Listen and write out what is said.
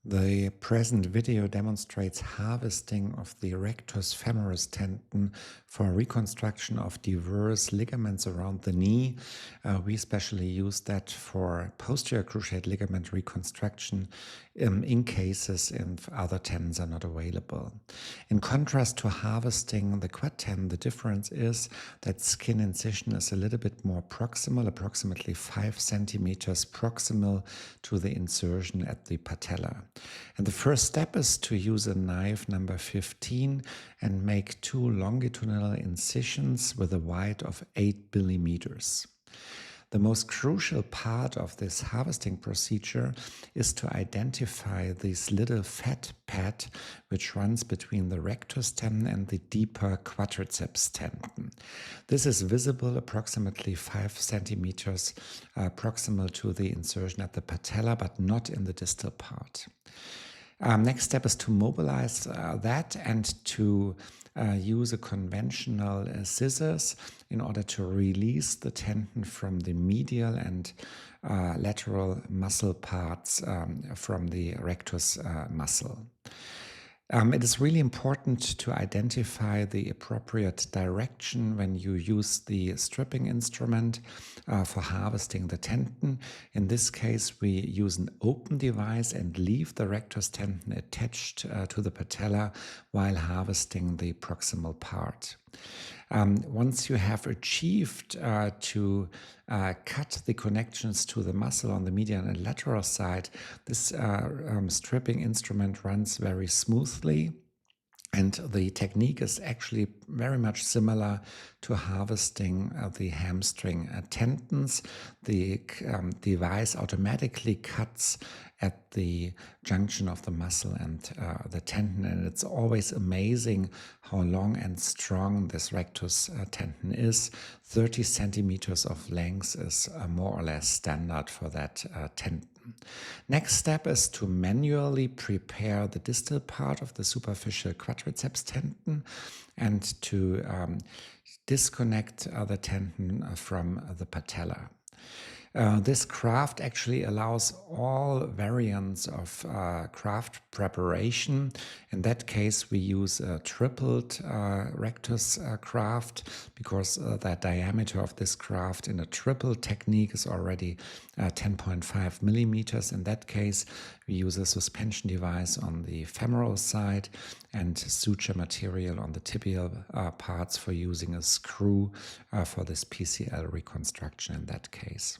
The present video demonstrates harvesting of the rectus femoris tendon for reconstruction of diverse ligaments around the knee. We especially use that for posterior cruciate ligament reconstruction in cases if other tendons are not available. In contrast to harvesting the quad tendon, the difference is that skin incision is a little bit more proximal, approximately 5 centimeters proximal to the insertion at the patella. And the first step is to use a knife number 15 and make 2 longitudinal incisions with a width of 8 millimeters. The most crucial part of this harvesting procedure is to identify this little fat pad which runs between the rectus tendon and the deeper quadriceps tendon. This is visible approximately 5 centimeters proximal to the insertion at the patella, but not in the distal part. Next step is to mobilize that and to use a conventional scissors in order to release the tendon from the medial and lateral muscle parts from the rectus muscle. It is really important to identify the appropriate direction when you use the stripping instrument for harvesting the tendon. In this case, we use an open device and leave the rectus tendon attached to the patella while harvesting the proximal part. Once you have achieved to cut the connections to the muscle on the medial and lateral side, this stripping instrument runs very smoothly. And the technique is actually very much similar to harvesting the hamstring tendons. The device automatically cuts at the junction of the muscle and the tendon, and it's always amazing how long and strong this rectus tendon is. 30 centimeters of length is more or less standard for that tendon. Next step is to manually prepare the distal part of the superficial quadriceps tendon and to disconnect the tendon from the patella. This graft actually allows all variants of graft preparation. In that case, we use a tripled rectus graft because the diameter of this graft in a triple technique is already 10.5 millimeters. In that case, we use a suspension device on the femoral side and suture material on the tibial parts for using a screw for this PCL reconstruction in that case.